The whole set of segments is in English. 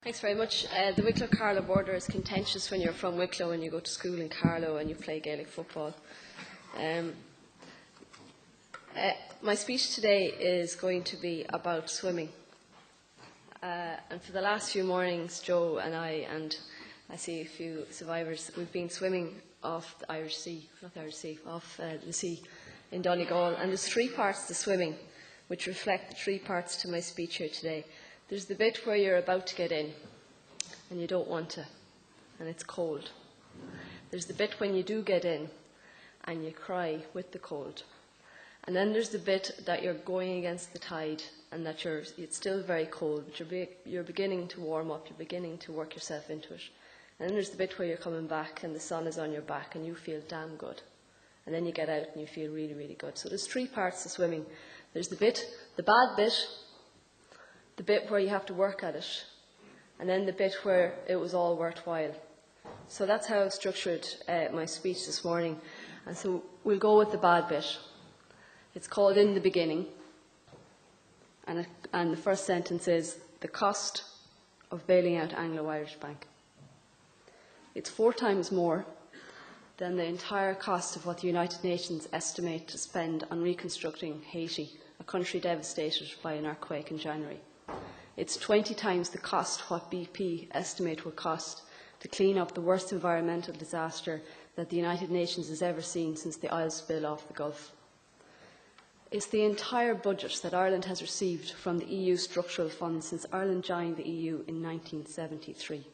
Thanks very much. The Wicklow-Carlow border is contentious when you're from Wicklow and you go to school in Carlow and you play Gaelic football. My speech today is going to be about swimming. And for the last few mornings, Joe and I see a few survivors, we've been swimming off the Irish Sea, not the Irish Sea, off the sea in Donegal. And there's three parts to swimming, which reflect the three parts to my speech here today. There's the bit where you're about to get in, and you don't want to, and it's cold. There's the bit when you do get in, and you cry with the cold. And then there's the bit that you're going against the tide, and that it's still very cold, but you're beginning to warm up, you're beginning to work yourself into it. And then there's the bit where you're coming back, and the sun is on your back, and you feel damn good. And then you get out, and you feel really, really good. So there's three parts to swimming. There's the bad bit, the bit where you have to work at it, and then the bit where it was all worthwhile. So that's how I've structured my speech this morning. And so we'll go with the bad bit. It's called In the Beginning. And the first sentence is, the cost of bailing out Anglo-Irish Bank. It's 4 times more than the entire cost of what the United Nations estimate to spend on reconstructing Haiti, a country devastated by an earthquake in January. It's 20 times the cost what BP estimate will cost to clean up the worst environmental disaster that the United Nations has ever seen since the oil spill off the Gulf. It's the entire budget that Ireland has received from the EU structural funds since Ireland joined the EU in 1973.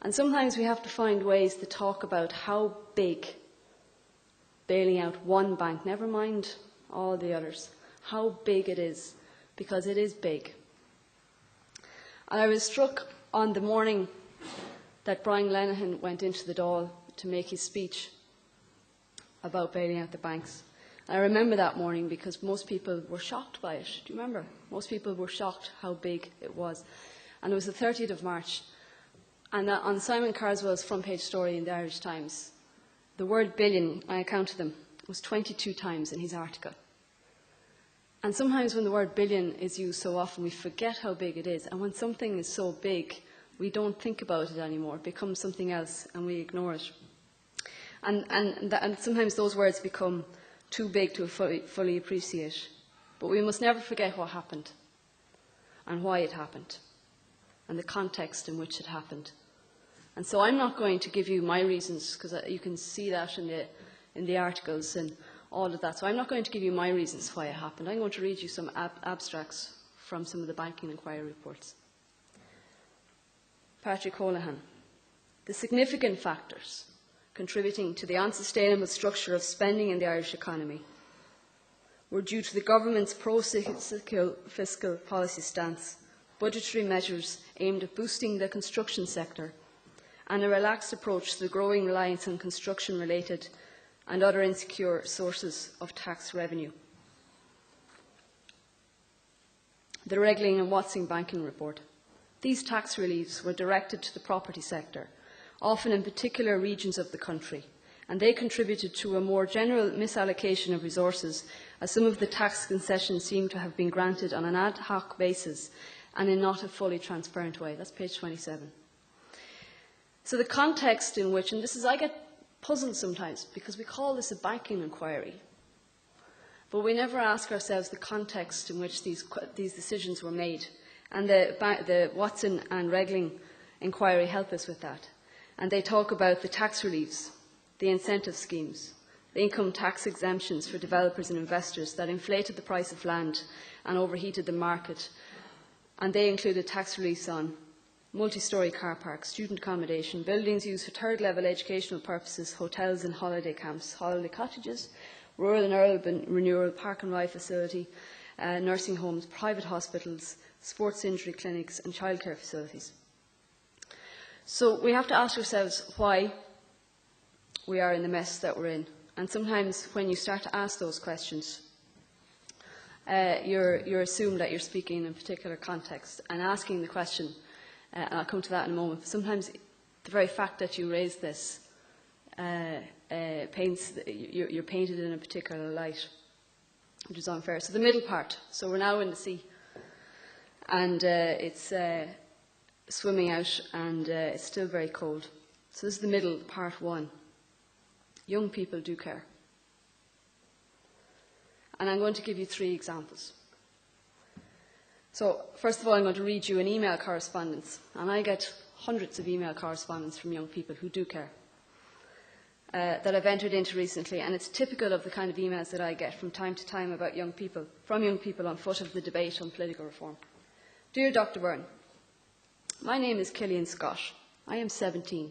And sometimes we have to find ways to talk about how big bailing out one bank, never mind all the others, how big it is, because it is big. And I was struck on the morning that Brian Lenihan went into the Dáil to make his speech about bailing out the banks. And I remember that morning because most people were shocked by it. Do you remember? Most people were shocked how big it was. And it was the 30th of March. And on Simon Carswell's front page story in the Irish Times, the word billion, I counted them, was 22 times in his article. And sometimes when the word billion is used so often, we forget how big it is. And when something is so big, we don't think about it anymore. It becomes something else, and we ignore it. And sometimes those words become too big to fully appreciate. But we must never forget what happened, and why it happened, and the context in which it happened. And so I'm not going to give you my reasons, because you can see that in the articles and all of that. So I'm not going to give you my reasons why it happened. I'm going to read you some abstracts from some of the banking inquiry reports. Patrick Holohan. The significant factors contributing to the unsustainable structure of spending in the Irish economy were due to the government's pro-cyclical fiscal policy stance, budgetary measures aimed at boosting the construction sector, and a relaxed approach to the growing reliance on construction-related and other insecure sources of tax revenue. The Regling and Watson Banking Report. These tax reliefs were directed to the property sector, often in particular regions of the country, and they contributed to a more general misallocation of resources, as some of the tax concessions seem to have been granted on an ad hoc basis and in not a fully transparent way. That's page 27. So the context in which, and this is, I get puzzled sometimes because we call this a banking inquiry, but we never ask ourselves the context in which these decisions were made. And the Watson and Regling inquiry help us with that. And they talk about the tax reliefs, the incentive schemes, the income tax exemptions for developers and investors that inflated the price of land and overheated the market. And they included tax reliefs on multi-storey car parks, student accommodation, buildings used for third-level educational purposes, hotels and holiday camps, holiday cottages, rural and urban renewal, park and ride facility, nursing homes, private hospitals, sports injury clinics and childcare facilities. So we have to ask ourselves why we are in the mess that we're in. And sometimes when you start to ask those questions, you're assumed that you're speaking in a particular context. And asking the question, and I'll come to that in a moment, sometimes the very fact that you raise this you're painted in a particular light, which is unfair. So the middle part, so we're now in the sea. And it's swimming out, and it's still very cold. So this is the middle, part one. Young people do care. And I'm going to give you 3 examples. So first of all, I'm going to read you an email correspondence, and I get hundreds of email correspondence from young people who do care that I've entered into recently, and it's typical of the kind of emails that I get from time to time about young people, from young people on foot of the debate on political reform. Dear Dr Byrne, my name is Cillian Scott. I am 17.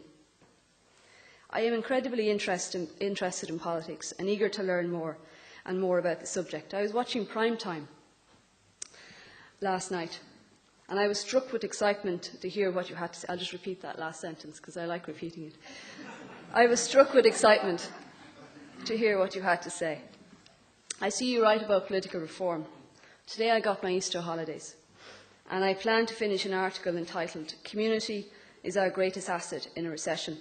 I am incredibly interested in politics and eager to learn more and more about the subject. I was watching Prime Time last night, and I was struck with excitement to hear what you had to say. I'll just repeat that last sentence because I like repeating it. I was struck with excitement to hear what you had to say. I see you write about political reform. Today I got my Easter holidays, and I plan to finish an article entitled "Community is our greatest asset in a recession."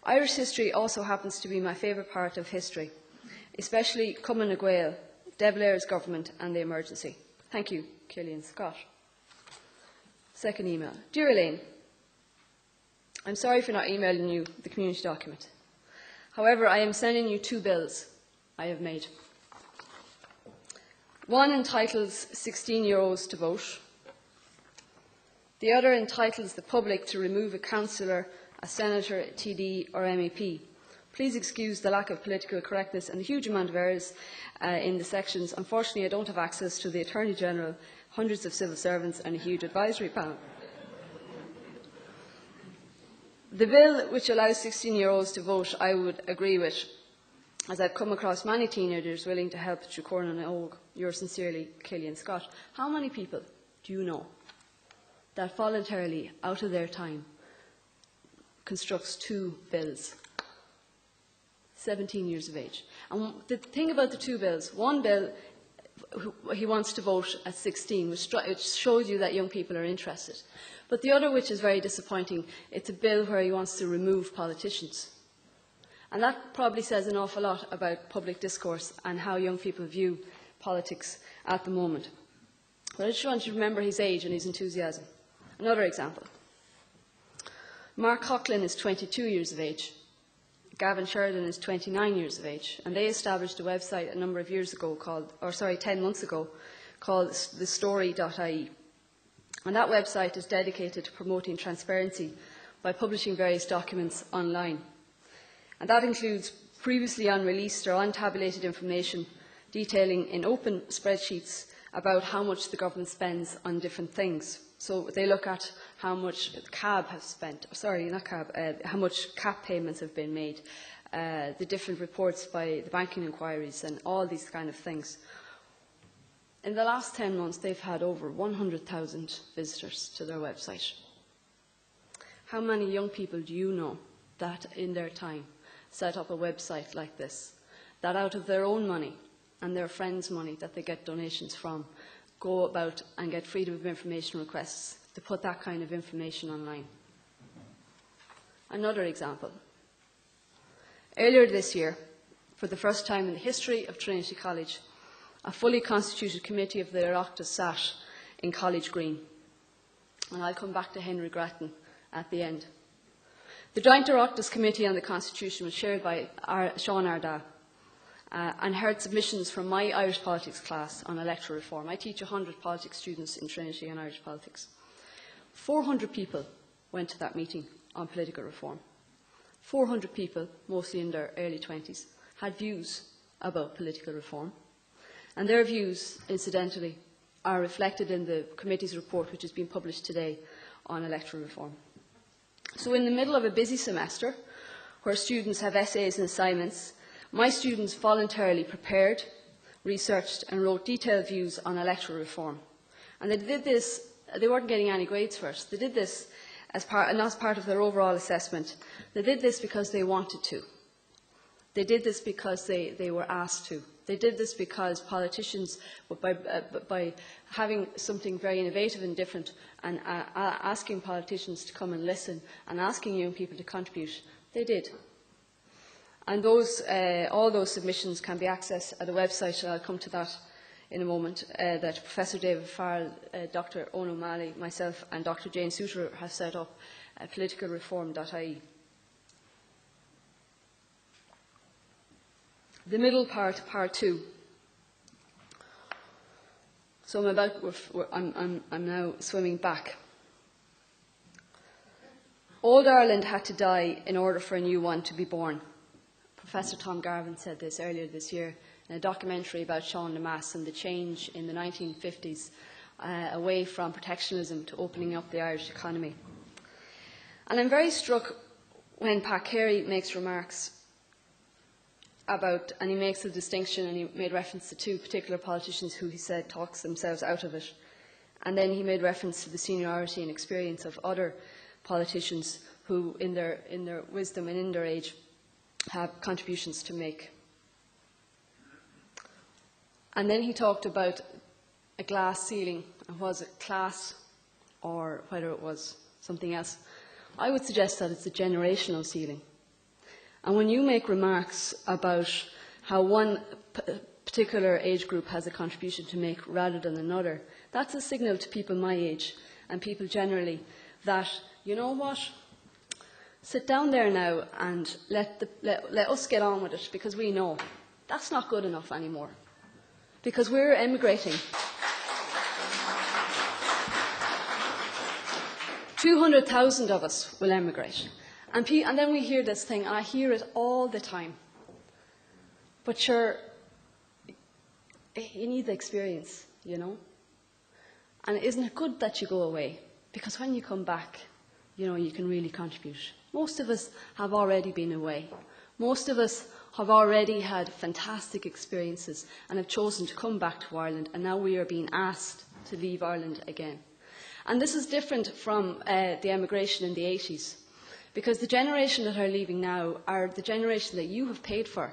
Irish history also happens to be my favourite part of history, especially Cumann na Gael, De Valera's government and the emergency. Thank you, Cillian Scott. Second email. Dear Elaine, I'm sorry for not emailing you the community document. However, I am sending you 2 bills I have made. One entitles 16-year-olds to vote. The other entitles the public to remove a councillor, a senator, a TD or MEP. Please excuse the lack of political correctness and the huge amount of errors in the sections. Unfortunately, I don't have access to the Attorney General, hundreds of civil servants and a huge advisory panel. The bill which allows 16-year-olds to vote I would agree with, as I've come across many teenagers willing to help through Corn and Og. Yours sincerely, Cillian Scott. How many people do you know that voluntarily, out of their time, constructs 2 bills? 17 years of age. And the thing about the 2 bills, one bill, he wants to vote at 16, which shows you that young people are interested. But the other, which is very disappointing, it's a bill where he wants to remove politicians. And that probably says an awful lot about public discourse and how young people view politics at the moment. But I just want you to remember his age and his enthusiasm. Another example. Mark Coughlin is 22 years of age. Gavin Sheridan is 29 years of age, and they established a website a number of years ago called, 10 months ago, called thestory.ie. And that website is dedicated to promoting transparency by publishing various documents online. And that includes previously unreleased or untabulated information detailing in open spreadsheets about how much the government spends on different things. So they look at how much CAB have spent, how much CAP payments have been made, the different reports by the banking inquiries and all these kind of things. In the last 10 months, they've had over 100,000 visitors to their website. How many young people do you know that in their time set up a website like this, that out of their own money and their friends' money that they get donations from, go about and get freedom of information requests to put that kind of information online? Another example. Earlier this year, for the first time in the history of Trinity College, a fully constituted committee of the Oireachtas sat in College Green. And I'll come back to Henry Grattan at the end. The Joint Oireachtas Committee on the Constitution was chaired by Sean Arda and heard submissions from my Irish politics class on electoral reform. I teach 100 politics students in Trinity on Irish politics. 400 people went to that meeting on political reform. 400 people, mostly in their early 20s, had views about political reform. And their views, incidentally, are reflected in the committee's report, which has been published today on electoral reform. So in the middle of a busy semester, where students have essays and assignments, my students voluntarily prepared, researched and wrote detailed views on electoral reform. And they did this, they weren't getting any grades first. They did this not as part of their overall assessment. They did this because they wanted to. They did this because they were asked to. They did this because politicians, by having something very innovative and different and asking politicians to come and listen and asking young people to contribute, they did. And all those submissions can be accessed at a website, and I'll come to that in a moment, that Professor David Farrell, Dr Owen O'Malley, myself and Dr Jane Souter have set up politicalreform.ie. The middle part, part 2. So I'm now swimming back. Old Ireland had to die in order for a new one to be born. Professor Tom Garvin said this earlier this year in a documentary about Sean Lemass and the change in the 1950s away from protectionism to opening up the Irish economy. And I'm very struck when Pat Carey makes remarks about, and he makes a distinction, and he made reference to two particular politicians who he said talks themselves out of it. And then he made reference to the seniority and experience of other politicians who, in their wisdom and in their age, have contributions to make. And then he talked about a glass ceiling, and was it class or whether it was something else. I would suggest that it's a generational ceiling. And when you make remarks about how one particular age group has a contribution to make rather than another, that's a signal to people my age and people generally that, you know what, sit down there now and let us get on with it, because we know that's not good enough anymore. Because we're emigrating. 200,000 of us will emigrate. And then we hear this thing, and I hear it all the time. But sure, you need the experience, you know. And isn't it good that you go away? Because when you come back, you know, you can really contribute. Most of us have already been away. Most of us have already had fantastic experiences and have chosen to come back to Ireland, and now we are being asked to leave Ireland again. And this is different from the emigration in the 80s, because the generation that are leaving now are the generation that you have paid for,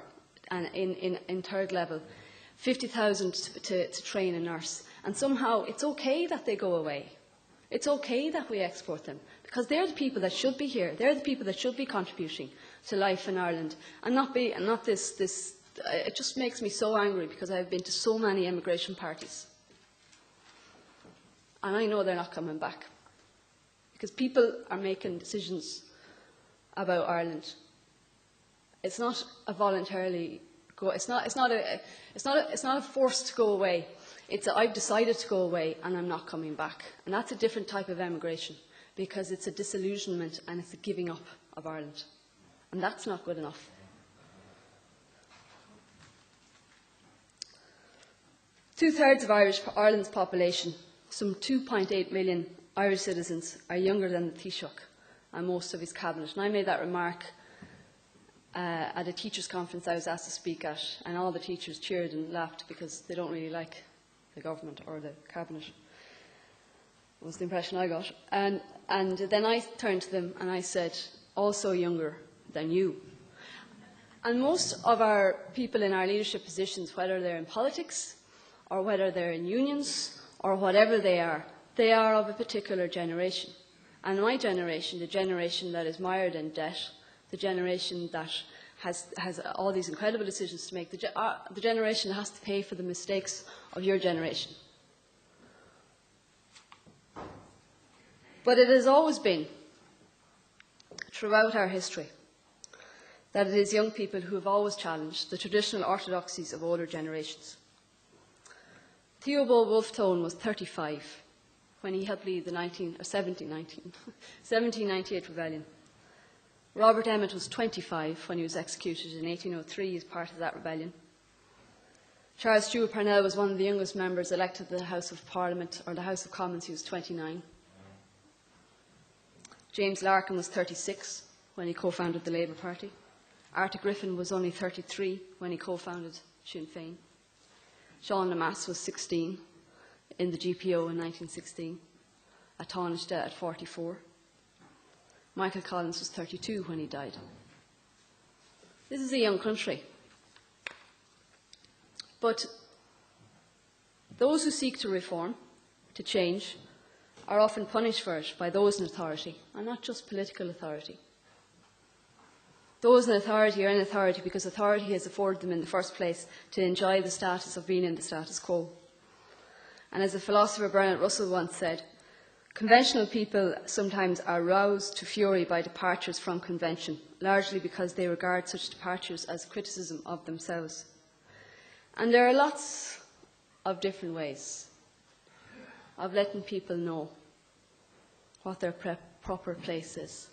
and in third level, 50,000 to train a nurse. And somehow it's okay that they go away. It's okay that we export them, because they're the people that should be here. They're the people that should be contributing to life in Ireland, and not this. It just makes me so angry, because I've been to so many emigration parties, and I know they're not coming back, because people are making decisions about Ireland. It's not a voluntarily go. It's not a forced go away. It's I've decided to go away and I'm not coming back. And that's a different type of emigration, because it's a disillusionment and it's a giving up of Ireland. And that's not good enough. Two-thirds of Ireland's population, some 2.8 million Irish citizens, are younger than the Taoiseach and most of his cabinet. And I made that remark at a teachers' conference I was asked to speak at, and all the teachers cheered and laughed because they don't really like the government or the cabinet. Was the impression I got. And then I turned to them and I said, also younger than you. And most of our people in our leadership positions, whether they're in politics or whether they're in unions or whatever they are of a particular generation. And my generation, the generation that is mired in debt, the generation that has all these incredible decisions to make, the generation that has to pay for the mistakes of your generation. But it has always been, throughout our history, that it is young people who have always challenged the traditional orthodoxies of older generations. Theobald Wolfe-Tone was 35 when he helped lead the 1798 rebellion. Robert Emmet was 25 when he was executed in 1803 as part of that rebellion. Charles Stewart Parnell was one of the youngest members elected to the House of Parliament, or the House of Commons. He was 29. James Larkin was 36 when he co-founded the Labour Party. Arthur Griffin was only 33 when he co-founded Sinn Féin. Sean Lemass was 16 in the GPO in 1916. At Taoiseach at 44. Michael Collins was 32 when he died. This is a young country. But those who seek to reform, to change, are often punished for it by those in authority, and not just political authority. Those in authority are in authority because authority has afforded them in the first place to enjoy the status of being in the status quo. And as the philosopher Bernard Russell once said, conventional people sometimes are roused to fury by departures from convention, largely because they regard such departures as criticism of themselves. And there are lots of different ways of letting people know what their proper place is,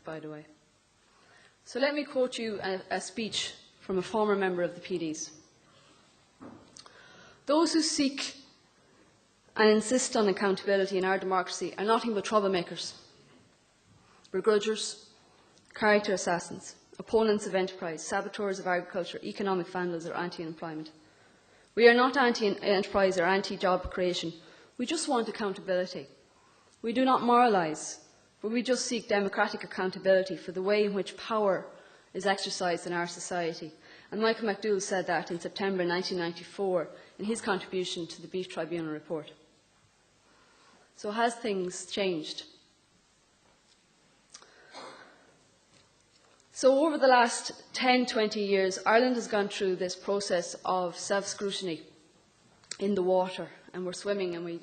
by the way. So let me quote you a speech from a former member of the PDs. Those who seek and insist on accountability in our democracy are nothing but troublemakers, begrudgers, character assassins, opponents of enterprise, saboteurs of agriculture, economic vandals or anti-employment. We are not anti-enterprise or anti-job creation. We just want accountability. We do not moralise, but we just seek democratic accountability for the way in which power is exercised in our society. And Michael MacGill said that in September 1994 in his contribution to the Beef Tribunal report. So has things changed? So over the last 10, 20 years, Ireland has gone through this process of self-scrutiny in the water, and we're swimming and we're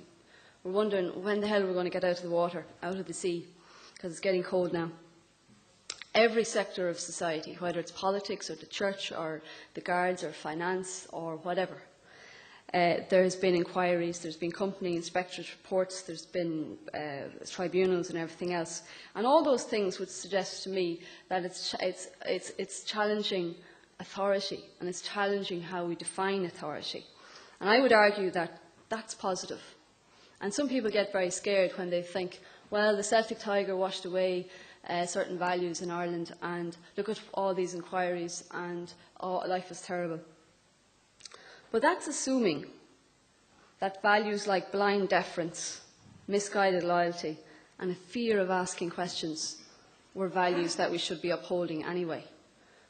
wondering when the hell we're going to get out of the water, out of the sea, because it's getting cold now. Every sector of society, whether it's politics or the church or the guards or finance or whatever, there has been inquiries, there's been company inspectorate reports, there's been tribunals and everything else. And all those things would suggest to me that it's challenging authority, and it's challenging how we define authority. And I would argue that that's positive. And some people get very scared when they think, well, the Celtic Tiger washed away certain values in Ireland, and look at all these inquiries, and life is terrible. But that's assuming that values like blind deference, misguided loyalty, and a fear of asking questions were values that we should be upholding anyway.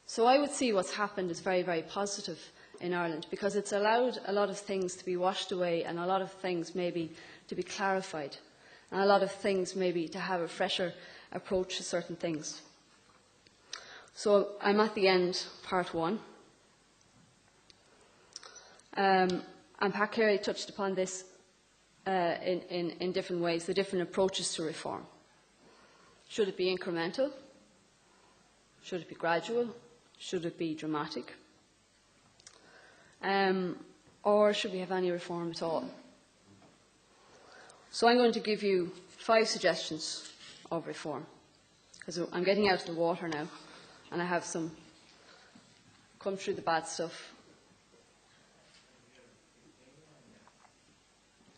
So I would see what's happened as very, very positive in Ireland, because it's allowed a lot of things to be washed away, and a lot of things maybe to be clarified, and a lot of things maybe to have a fresher approach to certain things. So I'm at the end, part one. And Pat Carey touched upon this in different ways, the different approaches to reform. Should it be incremental? Should it be gradual? Should it be dramatic? Or should we have any reform at all? So I'm going to give you 5 suggestions of reform, because I'm getting out of the water now, and I have some come through the bad stuff.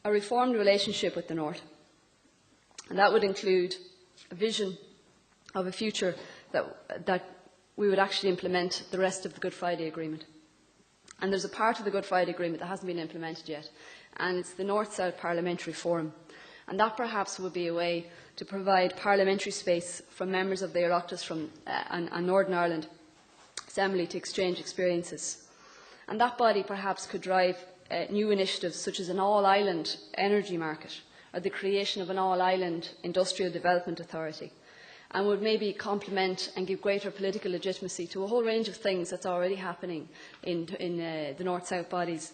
A reformed relationship with the North, and that would include a vision of a future that we would actually implement the rest of the Good Friday Agreement. And there's a part of the Good Friday Agreement that hasn't been implemented yet, and it's the North-South Parliamentary Forum. And that perhaps would be a way to provide parliamentary space from members of the Oireachtas and Northern Ireland Assembly to exchange experiences. And that body perhaps could drive new initiatives such as an all-island energy market, or the creation of an all-island industrial development authority, and would maybe complement and give greater political legitimacy to a whole range of things that's already happening in the North-South bodies.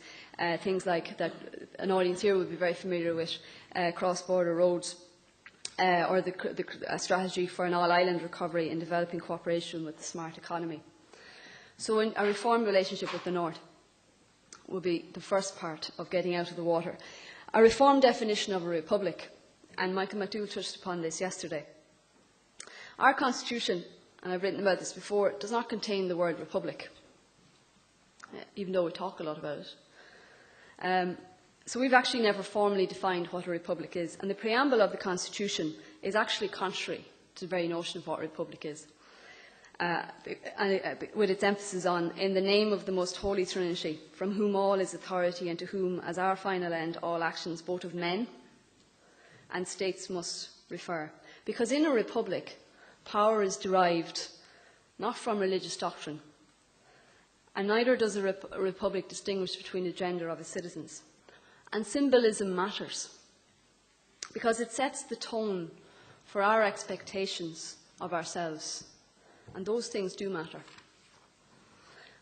Things like that an audience here would be very familiar with, cross-border roads, or a strategy for an all-island recovery and developing cooperation with the smart economy. So a reformed relationship with the North will be the first part of getting out of the water. A reformed definition of a republic, and Michael MacDougall touched upon this yesterday. Our constitution, and I've written about this before, does not contain the word republic, even though we talk a lot about it. So we've actually never formally defined what a republic is, and the preamble of the constitution is actually contrary to the very notion of what a republic is. With its emphasis on, in the name of the most holy Trinity, from whom all is authority, and to whom, as our final end, all actions both of men and states must refer. Because in a republic, power is derived not from religious doctrine, and neither does a republic distinguish between the gender of its citizens. And symbolism matters, because it sets the tone for our expectations of ourselves. And those things do matter.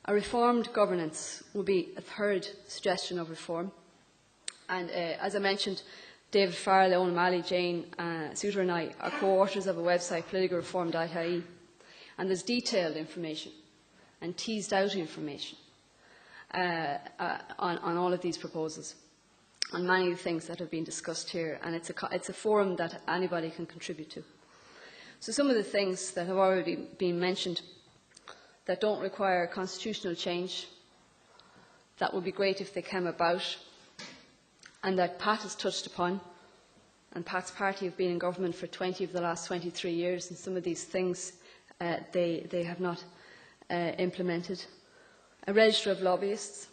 A reformed governance will be a third suggestion of reform. And as I mentioned, David Farrell, Owen Malley, Jane Souter and I are co-authors of a website, politicalreform.ie, and there's detailed information and teased out information on all of these proposals, on many of the things that have been discussed here, and it's a forum that anybody can contribute to. So some of the things that have already been mentioned that don't require constitutional change, that would be great if they came about, and that Pat has touched upon, and Pat's party have been in government for 20 of the last 23 years, and some of these things they have not implemented. A register of lobbyists,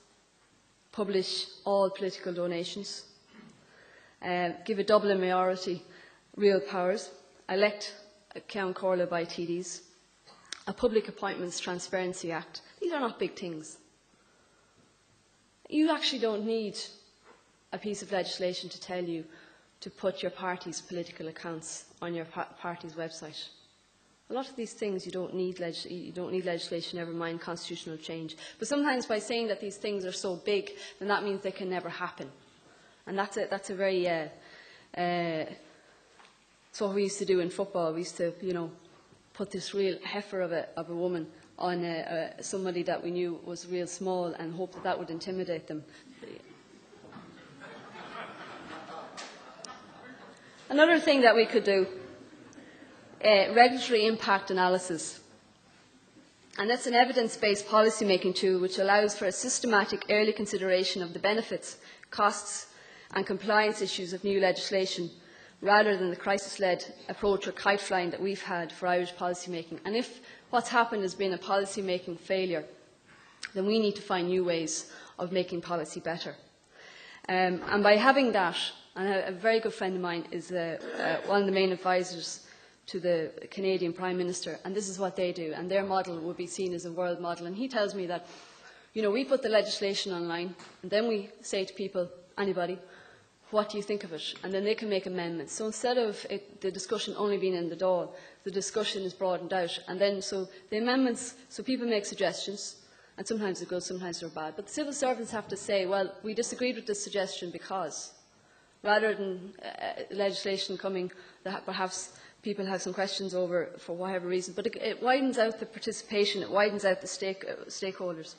publish all political donations, give a Dublin majority real powers, elect Ceann Comhairle by TDs, a Public Appointments Transparency Act. These are not big things. You actually don't need a piece of legislation to tell you to put your party's political accounts on your party's website. A lot of these things you don't need legislation, never mind constitutional change. But sometimes by saying that these things are so big, then that means they can never happen. And that's a very it's what we used to do in football. We used to, put this real heifer of a woman on somebody that we knew was real small and hope that that would intimidate them. Another thing that we could do, regulatory impact analysis. And that's an evidence-based policy-making tool which allows for a systematic early consideration of the benefits, costs and compliance issues of new legislation, rather than the crisis-led approach or kite-flying that we've had for Irish policy-making. And if what's happened has been a policy-making failure, then we need to find new ways of making policy better. And by having that, and a very good friend of mine is one of the main advisors to the Canadian Prime Minister, and this is what they do, and their model would be seen as a world model. And he tells me that, we put the legislation online, and then we say to people, anybody, what do you think of it? And then they can make amendments. So instead of the discussion only being in the Dáil, the discussion is broadened out. And then so the amendments, so people make suggestions, and sometimes they're good, sometimes they're bad. But the civil servants have to say, well, we disagreed with this suggestion because, rather than legislation coming that perhaps people have some questions over for whatever reason. But it widens out the participation, it widens out the stakeholders.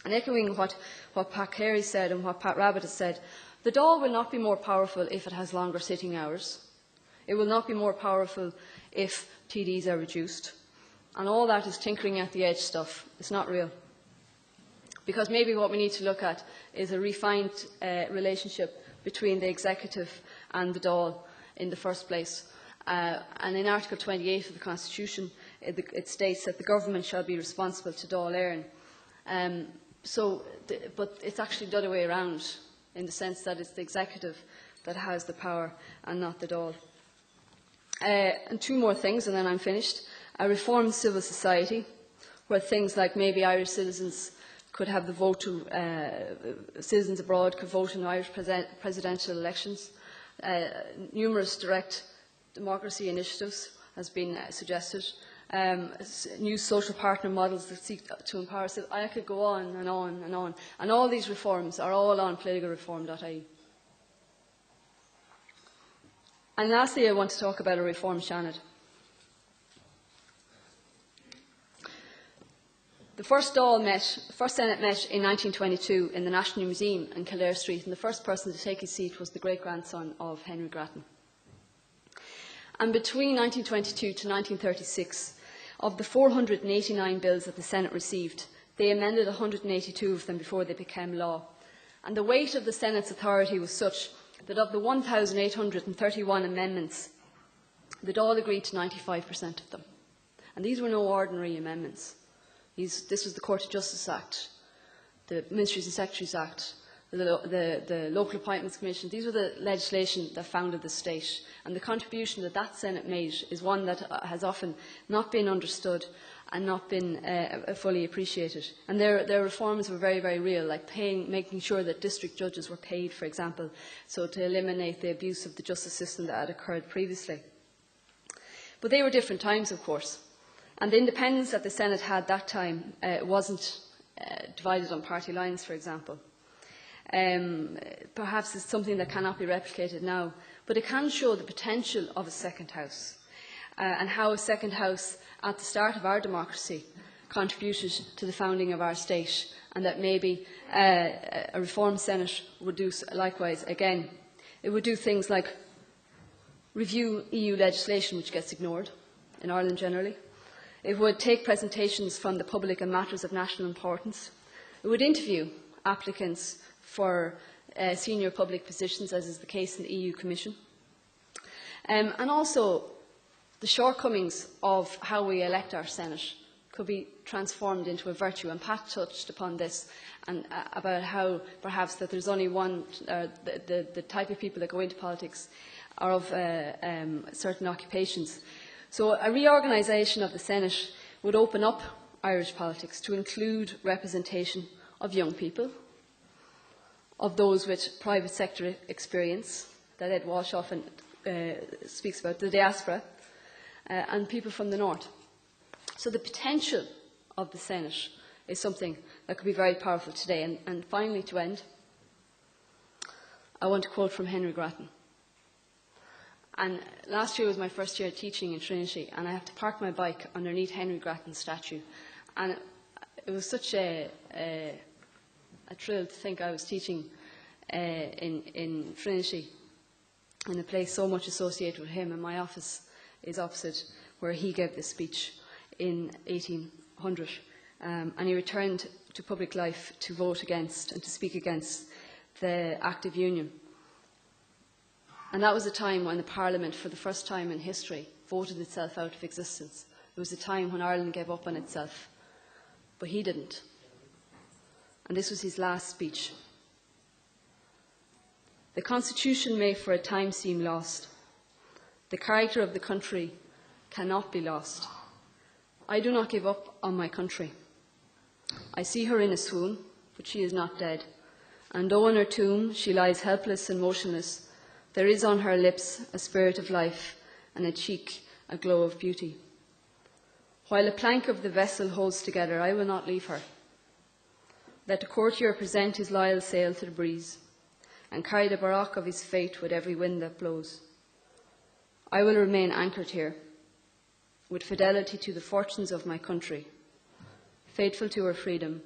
And echoing what Pat Carey said and what Pat Rabbitte has said, the Dáil will not be more powerful if it has longer sitting hours. It will not be more powerful if TDs are reduced. And all that is tinkering at the edge stuff. It's not real. Because maybe what we need to look at is a refined relationship between the executive and the Dáil in the first place. And in Article 28 of the Constitution, it states that the government shall be responsible to Dáil Éireann. But it's actually the other way around, in the sense that it's the executive that has the power and not the Dáil. And two more things, and then I'm finished. A reformed civil society, where things like maybe Irish citizens could have the vote to, citizens abroad could vote in Irish presidential elections. Numerous direct democracy initiatives has been suggested. New social partner models that seek to empower. I could go on and on and on. And all these reforms are all on politicalreform.ie. And lastly, I want to talk about a reform Seanad. The first Senate met in 1922 in the National Museum in Kildare Street, and the first person to take his seat was the great-grandson of Henry Grattan. And between 1922 to 1936, of the 489 bills that the Senate received, they amended 182 of them before they became law. And the weight of the Senate's authority was such that of the 1,831 amendments, the Dáil agreed to 95% of them. And these were no ordinary amendments. This was the Court of Justice Act, the Ministries and Secretaries Act, the Local Appointments Commission. These were the legislation that founded the state. And the contribution that that Senate made is one that has often not been understood and not been fully appreciated. And their reforms were very, very real, like making sure that district judges were paid, for example, so to eliminate the abuse of the justice system that had occurred previously. But they were different times, of course. And the independence that the Senate had that time wasn't divided on party lines, for example. Perhaps it's something that cannot be replicated now, but it can show the potential of a second house and how a second house at the start of our democracy contributed to the founding of our state, and that maybe a reformed Senate would do likewise again. It would do things like review EU legislation which gets ignored in Ireland generally. It would take presentations from the public on matters of national importance. It would interview applicants for senior public positions, as is the case in the EU Commission. And also, the shortcomings of how we elect our Senate could be transformed into a virtue. And Pat touched upon this, and about how perhaps that there's only one, the type of people that go into politics are of certain occupations. So a reorganisation of the Senate would open up Irish politics to include representation of young people, of those with private sector experience that Ed Walsh often speaks about, the diaspora, and people from the north. So the potential of the Senate is something that could be very powerful today. And finally, to end, I want to quote from Henry Grattan. And last year was my first year teaching in Trinity, and I had to park my bike underneath Henry Grattan's statue. And it was such a thrill to think I was teaching in Trinity, in a place so much associated with him, and my office is opposite where he gave this speech in 1800. And he returned to public life to vote against and to speak against the Act of Union. And that was a time when the Parliament, for the first time in history, voted itself out of existence. It was a time when Ireland gave up on itself. But he didn't. And this was his last speech. The Constitution may for a time seem lost. The character of the country cannot be lost. I do not give up on my country. I see her in a swoon, but she is not dead. And though in her tomb she lies helpless and motionless, there is on her lips a spirit of life, and a cheek a glow of beauty. While a plank of the vessel holds together, I will not leave her. Let the courtier present his loyal sail to the breeze, and carry the barrock of his fate with every wind that blows. I will remain anchored here, with fidelity to the fortunes of my country, faithful to her freedom,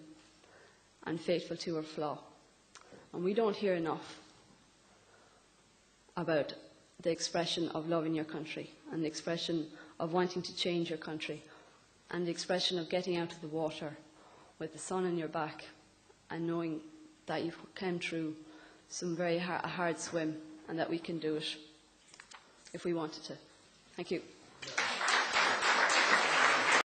and faithful to her flaw. And we don't hear enough about the expression of loving your country, and the expression of wanting to change your country, and the expression of getting out of the water with the sun on your back and knowing that you've come through some very hard swim, and that we can do it if we wanted to. Thank you.